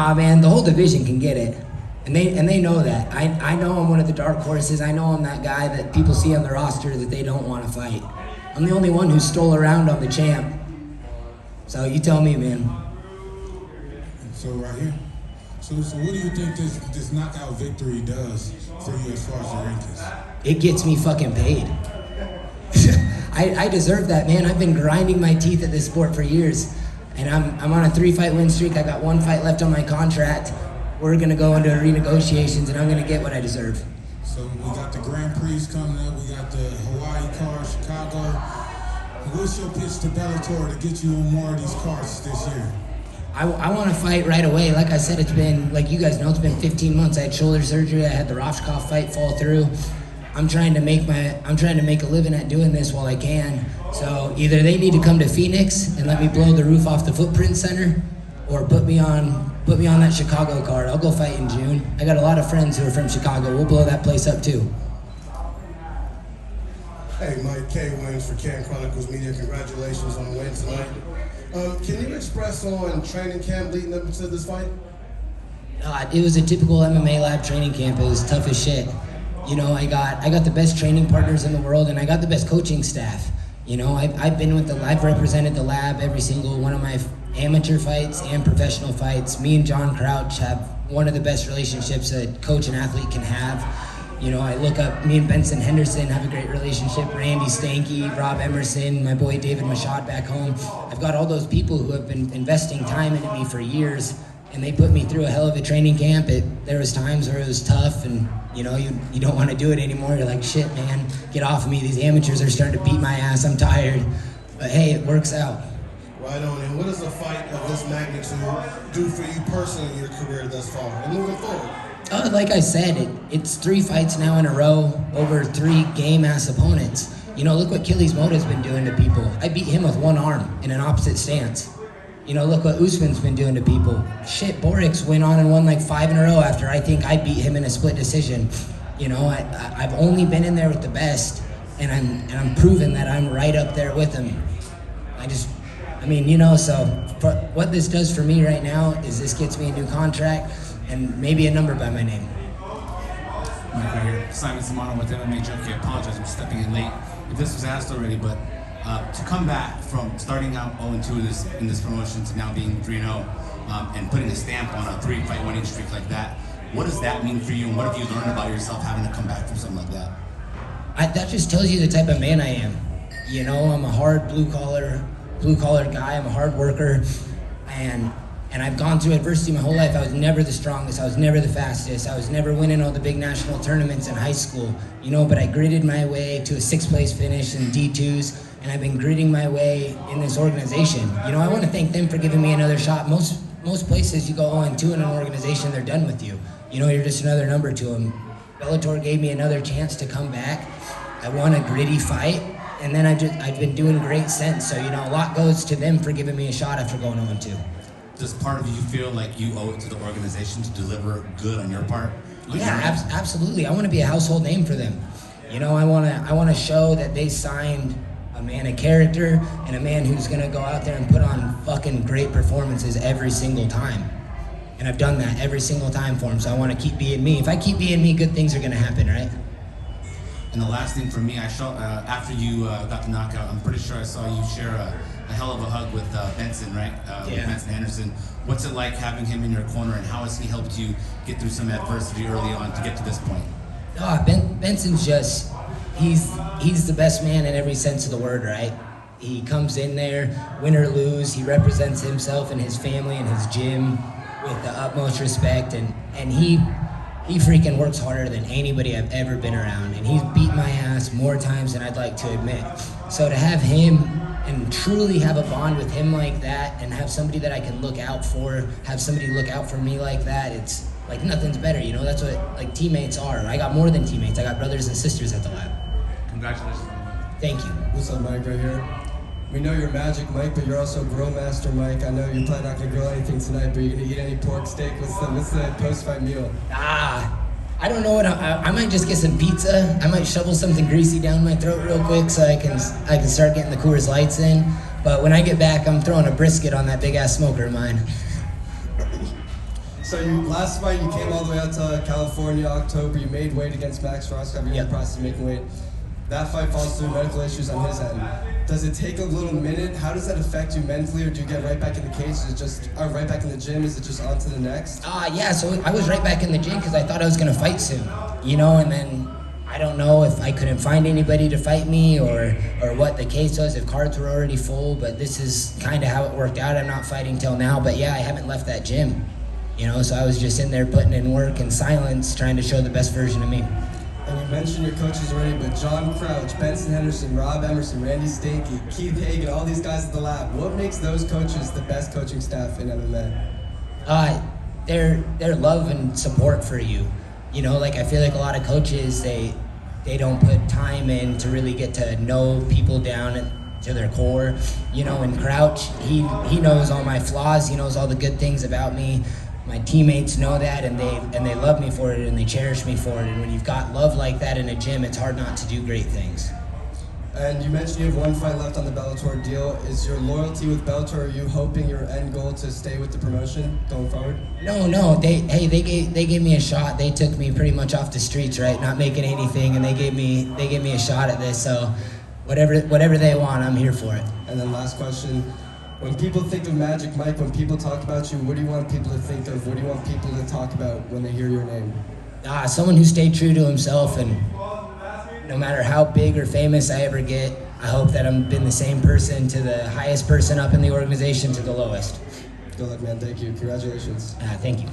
Nah, man, the whole division can get it. And they know that. I know I'm one of the dark horses. I know I'm that guy that people see on the roster that they don't want to fight. I'm the only one who stole around on the champ. So you tell me, man. So right here. So what do you think this knockout victory does for you as far as the rankings? It gets me fucking paid. I deserve that, man. I've been grinding my teeth at this sport for years. And I'm on a 3-fight win streak. I got 1 fight left on my contract. We're gonna go into renegotiations and I'm gonna get what I deserve. So we got the Grand Prix coming up, we got the Hawaii card, Chicago. What's your pitch to Bellator to get you on more of these cards this year? I want to fight right away. Like I said, it's been, like you guys know, it's been 15 months. I had shoulder surgery. I had the Roshkov fight fall through. I'm trying to make a living at doing this while I can. So either they need to come to Phoenix and let me blow the roof off the Footprint Center, or put me on that Chicago card. I'll go fight in June. I got a lot of friends who are from Chicago. We'll blow that place up too. Hey, Mike K. Williams for Can Chronicles Media. Congratulations on the win tonight. Can you express on training camp leading up to this fight? It was a typical MMA lab training camp. It was tough as shit. You know, I got the best training partners in the world, and I got the best coaching staff. You know, I've represented the lab every single one of my amateur fights and professional fights. Me and John Crouch have one of the best relationships a coach and athlete can have. You know, I look up, me and Benson Henderson have a great relationship. Randy Stanky, Rob Emerson, my boy David Mashad back home. I've got all those people who have been investing time into me for years, and they put me through a hell of a training camp. There was times where it was tough, and you know, you don't want to do it anymore. You're like, shit, man, get off of me. These amateurs are starting to beat my ass. I'm tired. But hey, it works out. Right on. And what does a fight of this magnitude do for you personally in your career thus far and moving forward? Like I said, it's 3 fights now in a row over 3 game-ass opponents. You know, look what Achilles Mota's been doing to people. I beat him with 1 arm in an opposite stance. You know, look what Usman's been doing to people. Shit, Borix went on and won like 5 in a row after I think I beat him in a split decision. You know, I've only been in there with the best, and I'm proving that I'm right up there with him. I mean, you know, so what this does for me right now is this gets me a new contract and maybe a number by my name. Mike right here. Simon Simano with MMA Junkie. I apologize, I'm stepping in late. If this was asked already, but to come back from starting out 0-2 in this promotion to now being 3-0 and putting a stamp on a 3-fight winning streak like that, what does that mean for you, and what have you learned about yourself having to come back from something like that? That just tells you the type of man I am. You know, I'm a hard blue collar guy. I'm a hard worker, and I've gone through adversity my whole life. I was never the strongest. I was never the fastest. I was never winning all the big national tournaments in high school. You know, but I gritted my way to a 6th place finish in D2s, and I've been gritting my way in this organization. You know, I want to thank them for giving me another shot. Most places you go 0-2 in an organization, they're done with you. You know, you're just another number to them. Bellator gave me another chance to come back. I won a gritty fight, and then I've been doing great since. So, you know, a lot goes to them for giving me a shot after going 0-2. Does part of you feel like you owe it to the organization to deliver good on your part? Yeah, absolutely. I want to be a household name for them. You know, I want to show that they signed a man of character and a man who's going to go out there and put on fucking great performances every single time. And I've done that every single time for him, so I want to keep being me. If I keep being me, good things are going to happen, right? And the last thing for me, after you got the knockout, I'm pretty sure I saw you share a hell of a hug with Benson, right? Yeah. With Benson Henderson. What's it like having him in your corner, and how has he helped you get through some adversity early on to get to this point? Benson's just, he's the best man in every sense of the word, right? He comes in there, win or lose, he represents himself and his family and his gym with the utmost respect, and he freaking works harder than anybody I've ever been around, and he's beat my ass more times than I'd like to admit. So to have him and truly have a bond with him like that, and have somebody that I can look out for, have somebody look out for me like that, it's like nothing's better, you know? That's what like teammates are. I got more than teammates. I got brothers and sisters at the lab. Congratulations. Thank you. What's up, Mike, right here? We know you're Magic Mike, but you're also Grill Master Mike. I know you're probably not gonna grill anything tonight, but you're gonna eat any pork steak. What's the post-fight meal? I don't know what I might just get some pizza. I might shovel something greasy down my throat real quick so I can start getting the Coors Lights in. But when I get back, I'm throwing a brisket on that big ass smoker of mine. So last fight, you came all the way out to California, October. You made weight against Max Roscoe. You're in the process of making weight. That fight falls through, medical issues on his end. Does it take a little minute? How does that affect you mentally, or do you get right back in the cage? Is it just, or right back in the gym? Is it just on to the next? Yeah, so I was right back in the gym because I thought I was gonna fight soon, you know, and then I don't know if I couldn't find anybody to fight me or what the case was, if cards were already full, but this is kind of how it worked out. I'm not fighting till now, but yeah, I haven't left that gym, you know, so I was just in there putting in work in silence, trying to show the best version of me. And you mentioned your coaches already, but John Crouch, Benson Henderson, Rob Emerson, Randy Stanky, Keith Hagan, all these guys at the lab. What makes those coaches the best coaching staff in MMA? Their love and support for you. You know, like I feel like a lot of coaches, they don't put time in to really get to know people down to their core. You know, and Crouch, he knows all my flaws, he knows all the good things about me. My teammates know that, and they love me for it, and they cherish me for it. And when you've got love like that in a gym, it's hard not to do great things. And you mentioned you have one fight left on the Bellator deal. Is your loyalty with Bellator, are you hoping your end goal to stay with the promotion going forward? No. They gave me a shot. They took me pretty much off the streets, right? Not making anything, and they gave me a shot at this. So whatever they want, I'm here for it. And then last question. When people think of Magic Mike, when people talk about you, what do you want people to think of? What do you want people to talk about when they hear your name? Someone who stayed true to himself, and no matter how big or famous I ever get, I hope that I've been the same person to the highest person up in the organization to the lowest. Good luck, man. Thank you. Congratulations. Thank you.